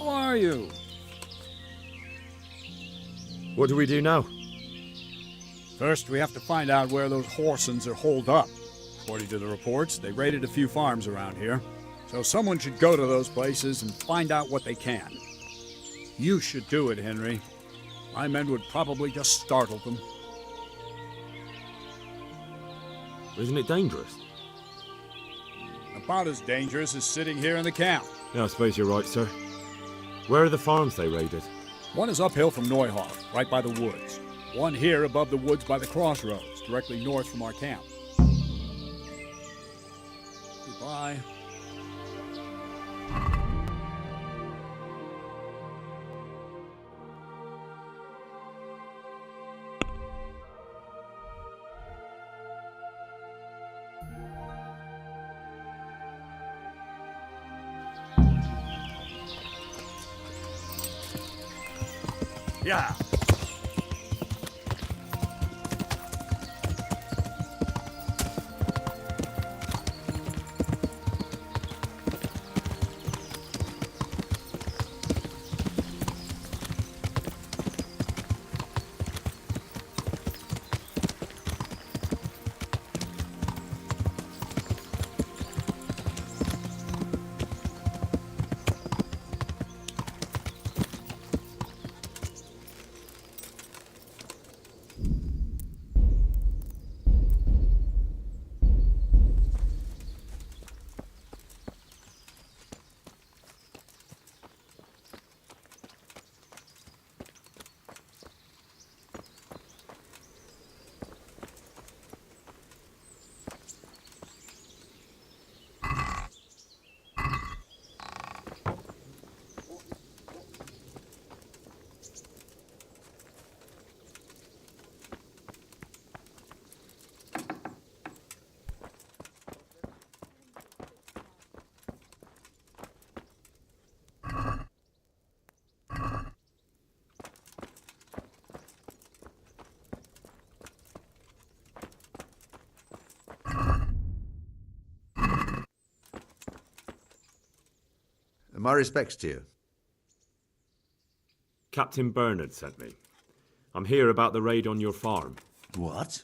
How are you? What do we do now? First, we have to find out where those Horsons are holed up. According to the reports, they raided a few farms around here. So someone should go to those places and find out what they can. You should do it, Henry. My men would probably just startle them. Isn't it dangerous? About as dangerous as sitting here in the camp. Yeah, I suppose you're right, sir. Where are the farms they raided? One is uphill from Neuhoff, right by the woods. One here above the woods by the crossroads, directly north from our camp. Goodbye. Yeah. My respects to you. Captain Bernard sent me. I'm here about the raid on your farm. What?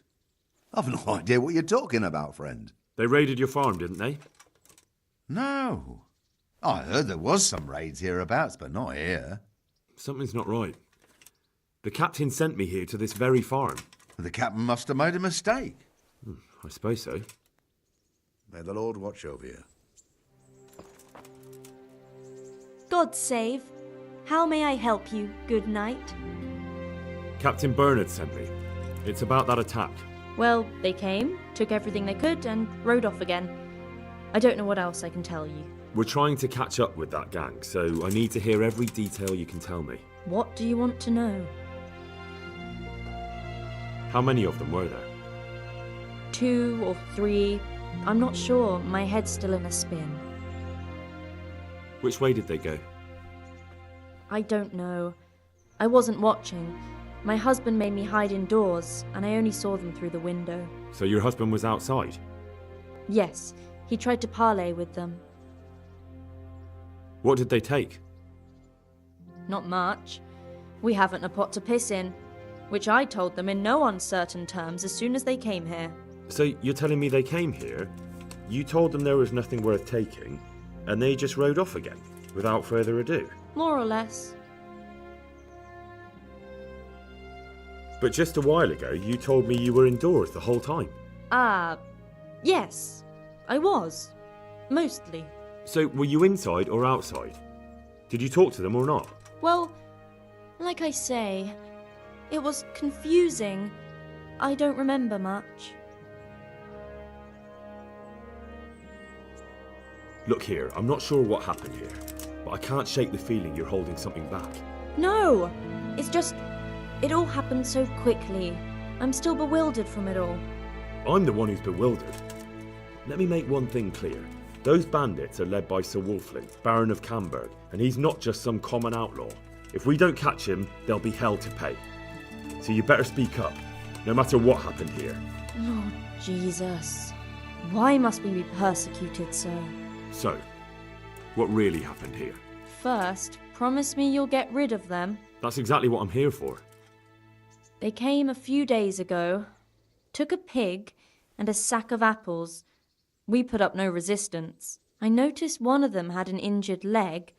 I've no idea what you're talking about, friend. They raided your farm, didn't they? No. I heard there was some raids hereabouts, but not here. Something's not right. The captain sent me here to this very farm. The captain must have made a mistake. I suppose so. May the Lord watch over you. God save. How may I help you, good knight? Captain Bernard sent me. It's about that attack. Well, they came, took everything they could, and rode off again. I don't know what else I can tell you. We're trying to catch up with that gang, so I need to hear every detail you can tell me. What do you want to know? How many of them were there? 2 or 3. I'm not sure. My head's still in a spin. Which way did they go? I don't know. I wasn't watching. My husband made me hide indoors, and I only saw them through the window. So your husband was outside? Yes, he tried to parley with them. What did they take? Not much. We haven't a pot to piss in, which I told them in no uncertain terms as soon as they came here. So you're telling me they came here, you told them there was nothing worth taking, and they just rode off again, without further ado? More or less. But just a while ago, you told me you were indoors the whole time. Yes. I was. Mostly. So were you inside or outside? Did you talk to them or not? Well, like I say, it was confusing. I don't remember much. Look here, I'm not sure what happened here, but I can't shake the feeling you're holding something back. No! It's just... it all happened so quickly. I'm still bewildered from it all. I'm the one who's bewildered. Let me make one thing clear. Those bandits are led by Sir Wulflin, Baron of Camberg, and he's not just some common outlaw. If we don't catch him, there'll be hell to pay. So you better speak up, no matter what happened here. Oh, Jesus. Why must we be persecuted so? So, what really happened here? First, Promise me you'll get rid of them. That's exactly what I'm here for. They came a few days ago, took a pig and a sack of apples. We put up no resistance. I noticed one of them had an injured leg,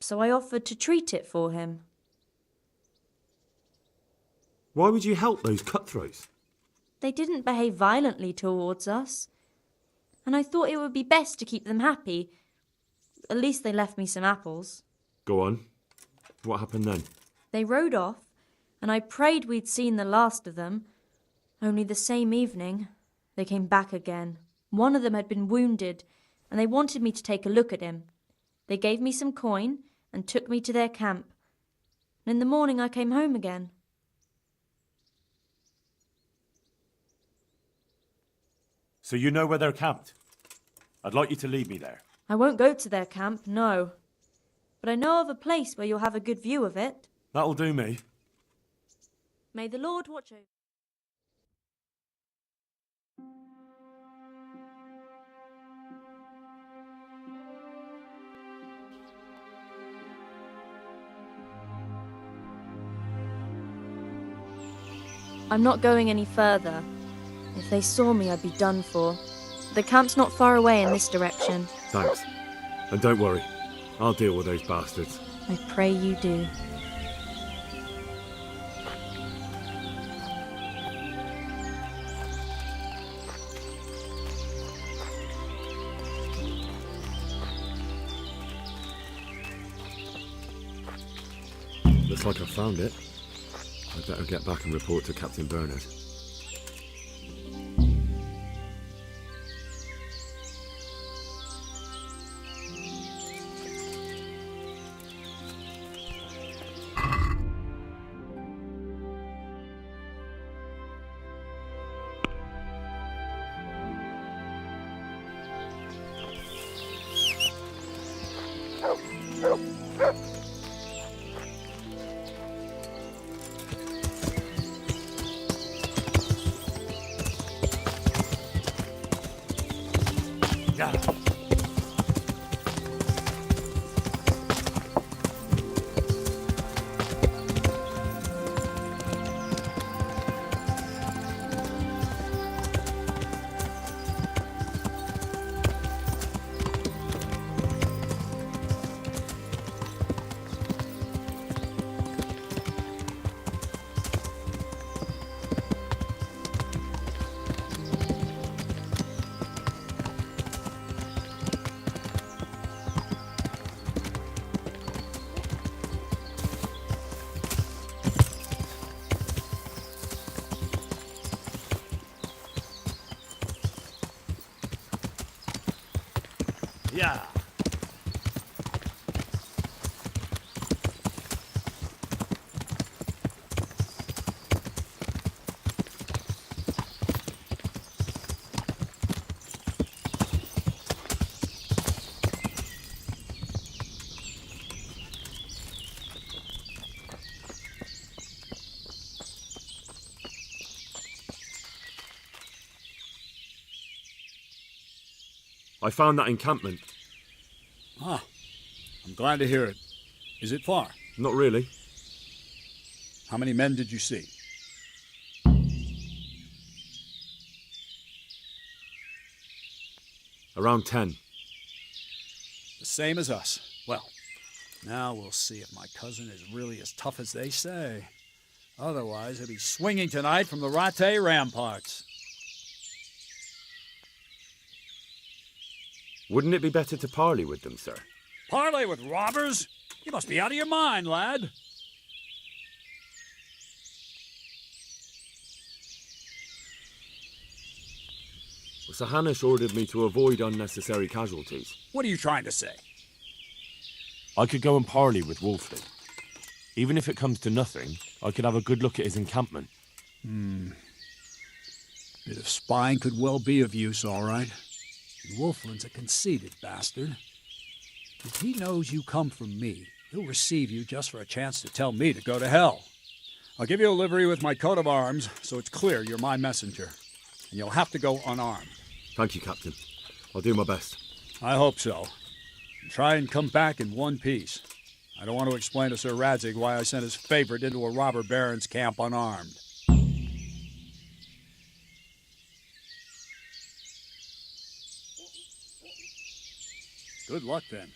so I offered to treat it for him. Why would you help those cutthroats? They didn't behave violently towards us, and I thought it would be best to keep them happy. At least they left me some apples. Go on. What happened then? They rode off, and I prayed we'd seen the last of them. Only the same evening, they came back again. One of them had been wounded, and they wanted me to take a look at him. They gave me some coin and took me to their camp. And in the morning I came home again. So you know where they're camped? I'd like you to lead me there. I won't go to their camp, no. But I know of a place where you'll have a good view of it. That'll do me. May the Lord watch over. I'm not going any further. If they saw me, I'd be done for. The camp's not far away in this direction. Thanks. And don't worry, I'll deal with those bastards. I pray you do. Looks like I found it. I'd better get back and report to Captain Bernard. Yeah. I found that encampment. Ah, I'm glad to hear it. Is it far? Not really. How many men did you see? Around 10. The same as us. Well, now we'll see if my cousin is really as tough as they say. Otherwise, he'll be swinging tonight from the Rattay ramparts. Wouldn't it be better to parley with them, sir? Parley with robbers? You must be out of your mind, lad. Well, Sir Hanush ordered me to avoid unnecessary casualties. What are you trying to say? I could go and parley with Wolfley. Even if it comes to nothing, I could have a good look at his encampment. Bit of spying could well be of use, all right. And Wolfland's a conceited bastard. If he knows you come from me, he'll receive you just for a chance to tell me to go to hell. I'll give you a livery with my coat of arms, so it's clear you're my messenger. And you'll have to go unarmed. Thank you, Captain. I'll do my best. I hope so. And try and come back in one piece. I don't want to explain to Sir Radzig why I sent his favorite into a robber baron's camp unarmed. Good luck, then.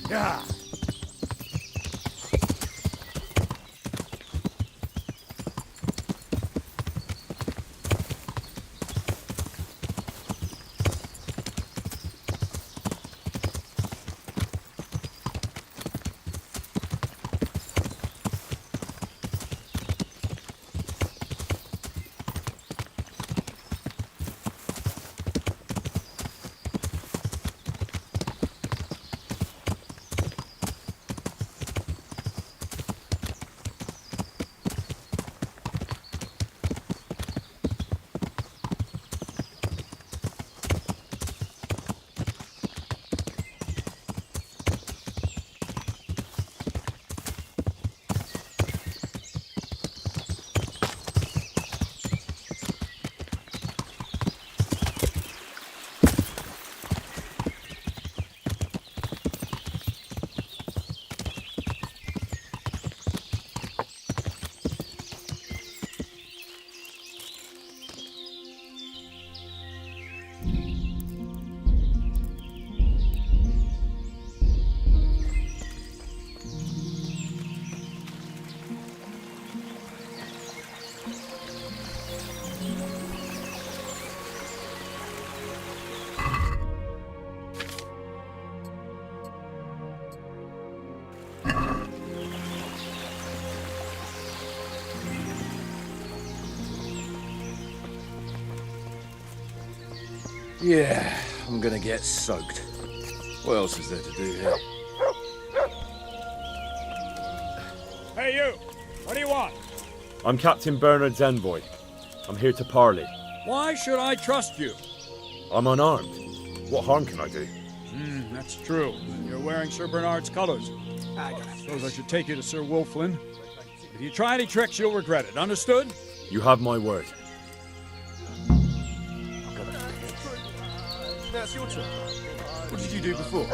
Yeah. Yeah, I'm gonna get soaked. What else is there to do here? Hey, you! What do you want? I'm Captain Bernard's envoy. I'm here to parley. Why should I trust you? I'm unarmed. What harm can I do? That's true. You're wearing Sir Bernard's colors. Suppose I should take you to Sir Wolflin. If you try any tricks, you'll regret it. Understood? You have my word. Now it's your turn. What did you do before?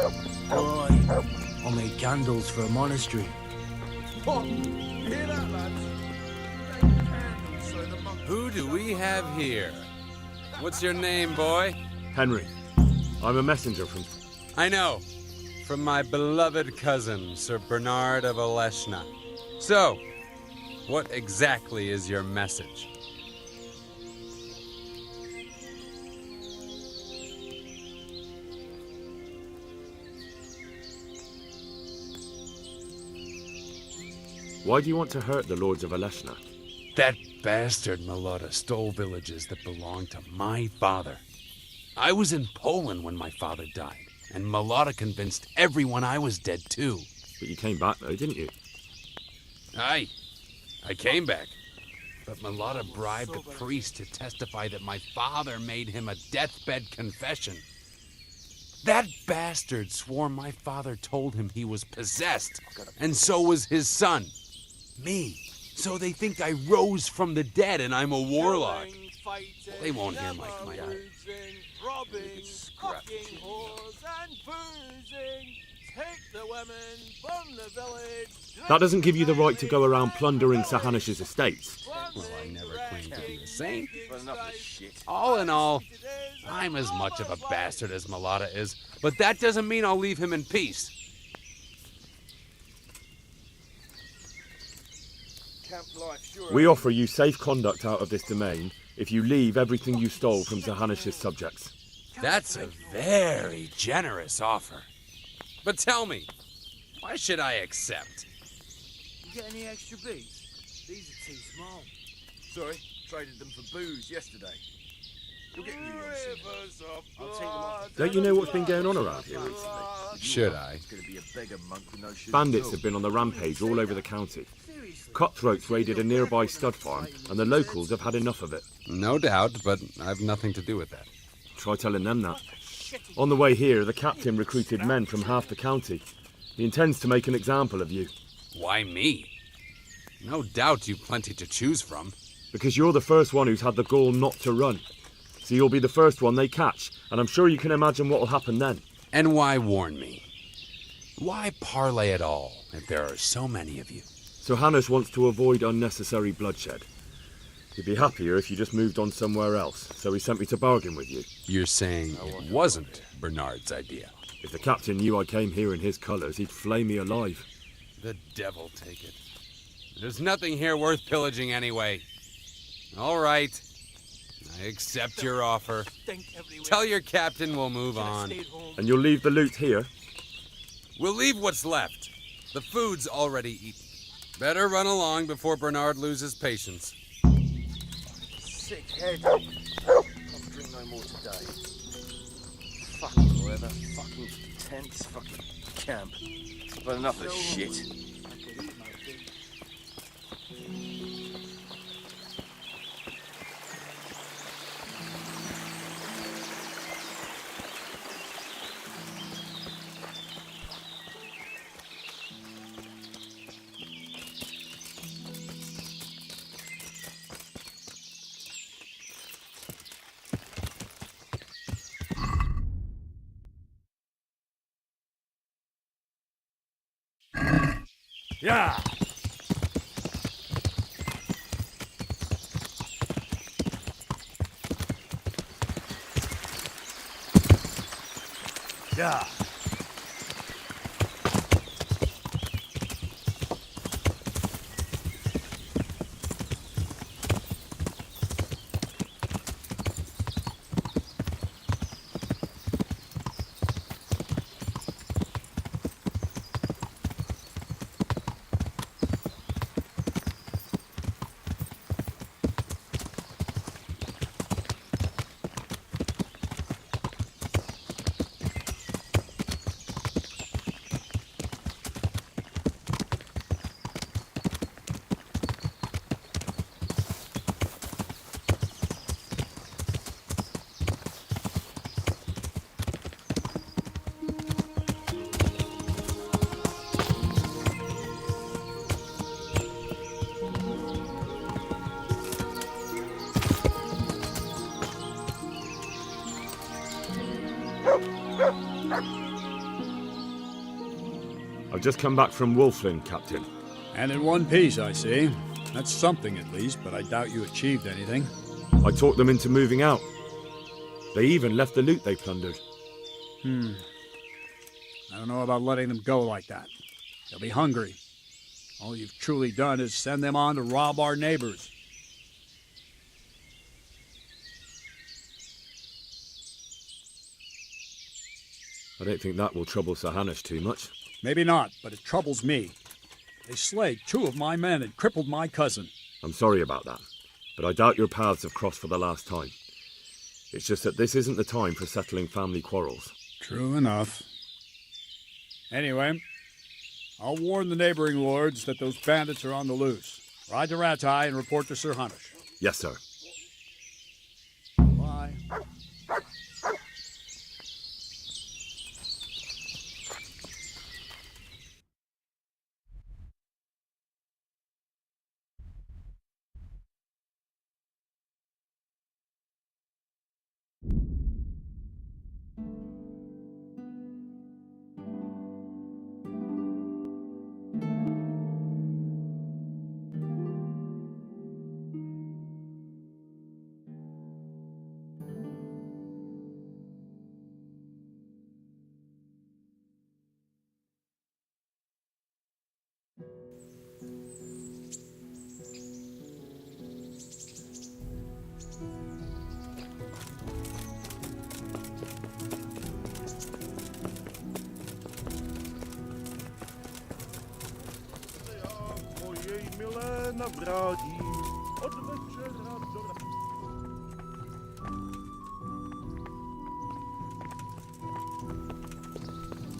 I made candles for a monastery. What? Hear that, lads? Who do we have here? What's your name, boy? Henry, I'm a messenger from... I know. From my beloved cousin, Sir Bernard of Aleshna. So, what exactly is your message? Why do you want to hurt the lords of Aleshna? That bastard Malota stole villages that belonged to my father. I was in Poland when my father died, and Malota convinced everyone I was dead too. But you came back though, didn't you? Aye, I came back. But Malota bribed a priest to testify that my father made him a deathbed confession. That bastard swore my father told him he was possessed, and so was his son, me. So they think I rose from the dead and I'm a warlock. They won't hear my claim. That doesn't give you the right to go around plundering Sir Hanish's estates. Well, I never claimed to be a saint. All in all, I'm as much of a bastard as Malota is, but that doesn't mean I'll leave him in peace. We offer you safe conduct out of this domain if you leave everything you stole from Sir Hanish's subjects. That's a very generous offer. But tell me, why should I accept? You get any extra beads? These are too small. Sorry, traded them for booze yesterday. You'll get new ones soon. I'll take them off. Don't you know what's been going on around here recently? Should I? It's gonna be a beggar monk with no shoes. Bandits have been on the rampage all over the county. Cutthroats raided a nearby stud farm, and the locals have had enough of it. No doubt, but I've nothing to do with that. Try telling them that. On the way here, the captain recruited men from half the county. He intends to make an example of you. Why me? No doubt you've plenty to choose from. Because you're the first one who's had the gall not to run. So you'll be the first one they catch, and I'm sure you can imagine what will happen then. And why warn me? Why parley at all if there are so many of you? So Hannes wants to avoid unnecessary bloodshed. He'd be happier if you just moved on somewhere else, so he sent me to bargain with you. You're saying it wasn't Bernard's idea? If the captain knew I came here in his colours, he'd flay me alive. The devil take it. There's nothing here worth pillaging anyway. All right. I accept your offer. Tell your captain we'll move on. And you'll leave the loot here? We'll leave what's left. The food's already eaten. Better run along before Bernard loses patience. Sick head. Can't drink no more today. Fucking weather, fucking tents, fucking camp. I've had enough of shit. Yeah! Yeah! I've just come back from Wolflin, Captain. And in one piece, I see. That's something at least, but I doubt you achieved anything. I talked them into moving out. They even left the loot they plundered. I don't know about letting them go like that. They'll be hungry. All you've truly done is send them on to rob our neighbors. I don't think that will trouble Sir Hanush too much. Maybe not, but it troubles me. They slayed 2 of my men and crippled my cousin. I'm sorry about that, but I doubt your paths have crossed for the last time. It's just that this isn't the time for settling family quarrels. True enough. Anyway, I'll warn the neighboring lords that those bandits are on the loose. Ride to Ratai and report to Sir Hanush. Yes, sir. Bye.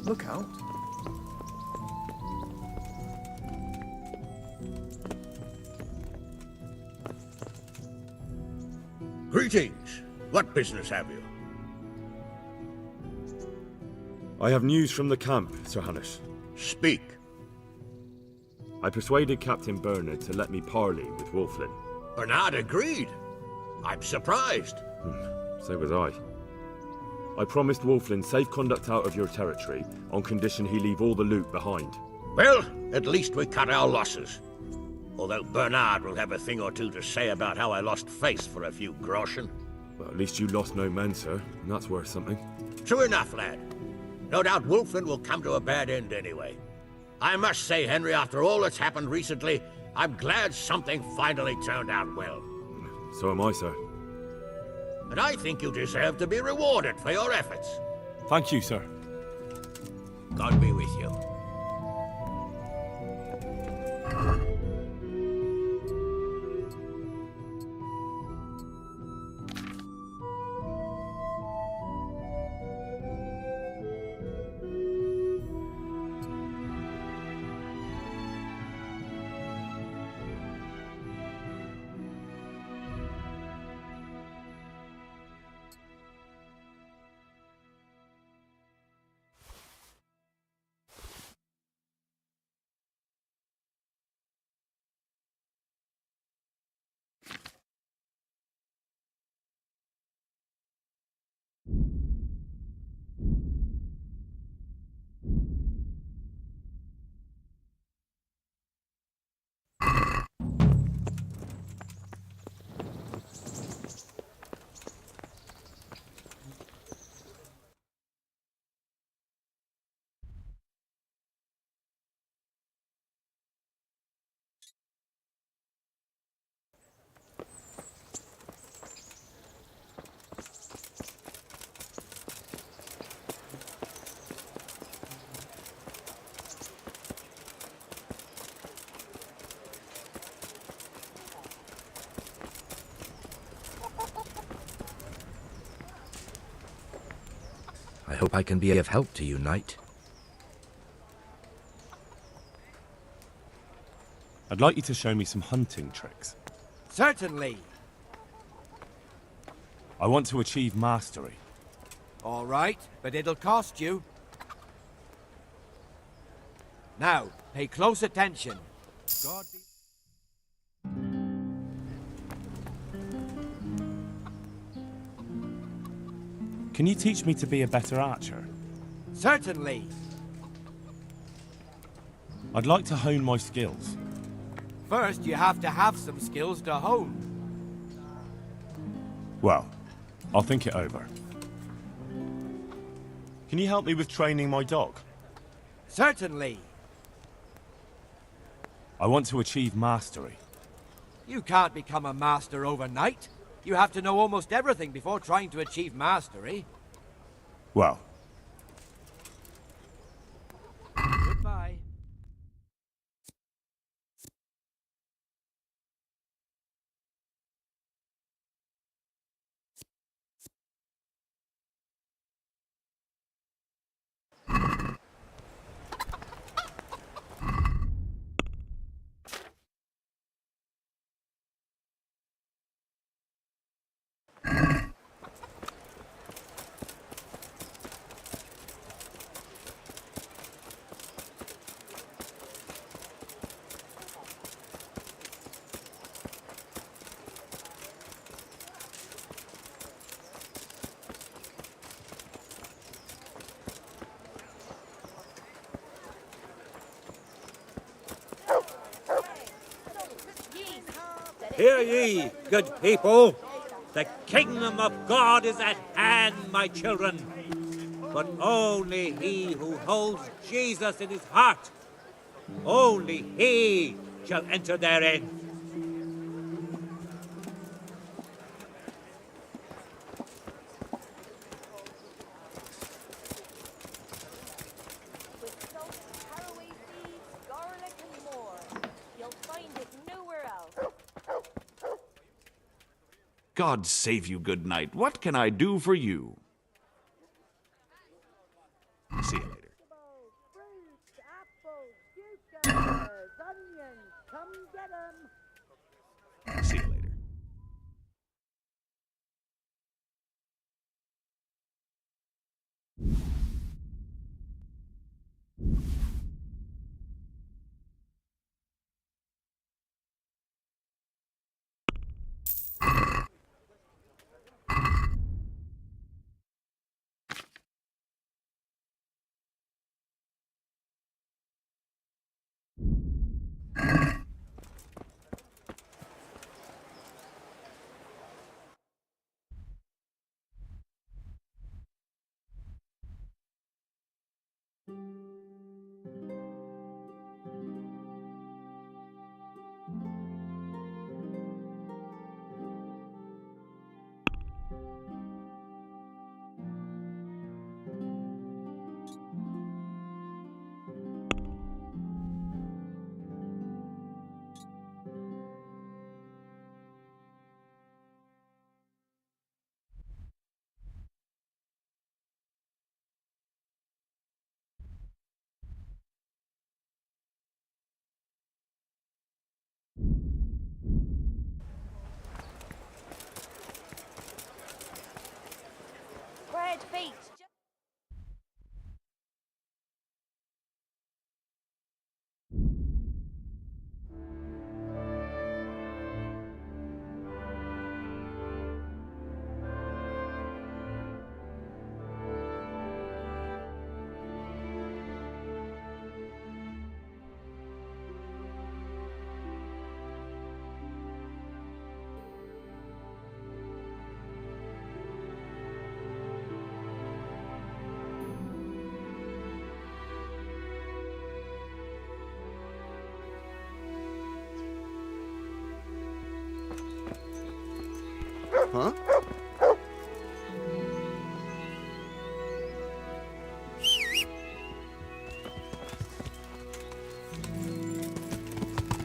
Look out. Greetings. What business have you? I have news from the camp, Sir Hannes. Speak. I persuaded Captain Bernard to let me parley with Wolflin. Bernard agreed. I'm surprised. So was I. I promised Wolflin safe conduct out of your territory on condition he leave all the loot behind. Well, at least we cut our losses. Although Bernard will have a thing or two to say about how I lost face for a few groschen. Well, at least you lost no men, sir, and that's worth something. True enough, lad. No doubt Wolflin will come to a bad end anyway. I must say, Henry, after all that's happened recently, I'm glad something finally turned out well. So am I, sir. And I think you deserve to be rewarded for your efforts. Thank you, sir. God be with you. I hope I can be of help to you, knight. I'd like you to show me some hunting tricks. Certainly. I want to achieve mastery. All right, but it'll cost you. Now, pay close attention. God be... Can you teach me to be a better archer? Certainly. I'd like to hone my skills. First, you have to have some skills to hone. Well, I'll think it over. Can you help me with training my dog? Certainly. I want to achieve mastery. You can't become a master overnight. You have to know almost everything before trying to achieve mastery. Well, Goodbye. Hear ye, good people. The kingdom of God is at hand, my children. But only he who holds Jesus in his heart, only he shall enter therein. With salt, caraway seeds, garlic, and more. You'll find it nowhere else. God save you, good knight. What can I do for you? See you later. Fruits, apples, cucumbers, onions, come get 'em. See you later. Squared feet. Huh?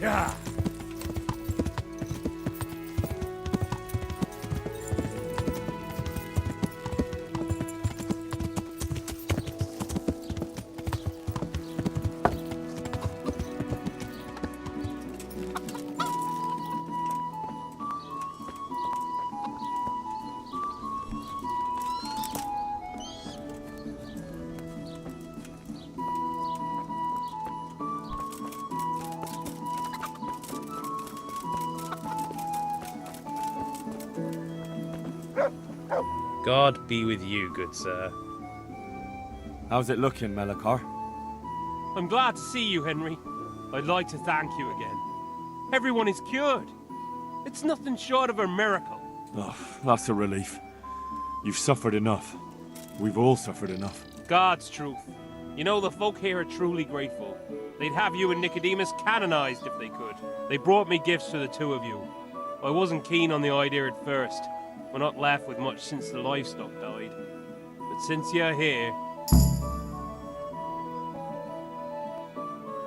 Yeah. God be with you, good sir. How's it looking, Melikar? I'm glad to see you, Henry. I'd like to thank you again. Everyone is cured. It's nothing short of a miracle. Oh, that's a relief. You've suffered enough. We've all suffered enough. God's truth. You know, the folk here are truly grateful. They'd have you and Nicodemus canonized if they could. They brought me gifts for the two of you. I wasn't keen on the idea at first. We're not left with much since the livestock died. But since you're here...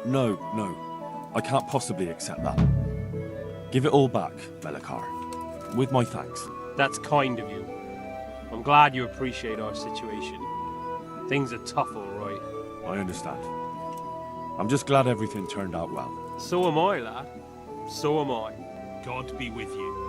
No. I can't possibly accept that. Give it all back, Melikar. With my thanks. That's kind of you. I'm glad you appreciate our situation. Things are tough, all right. I understand. I'm just glad everything turned out well. So am I, lad. So am I. God be with you.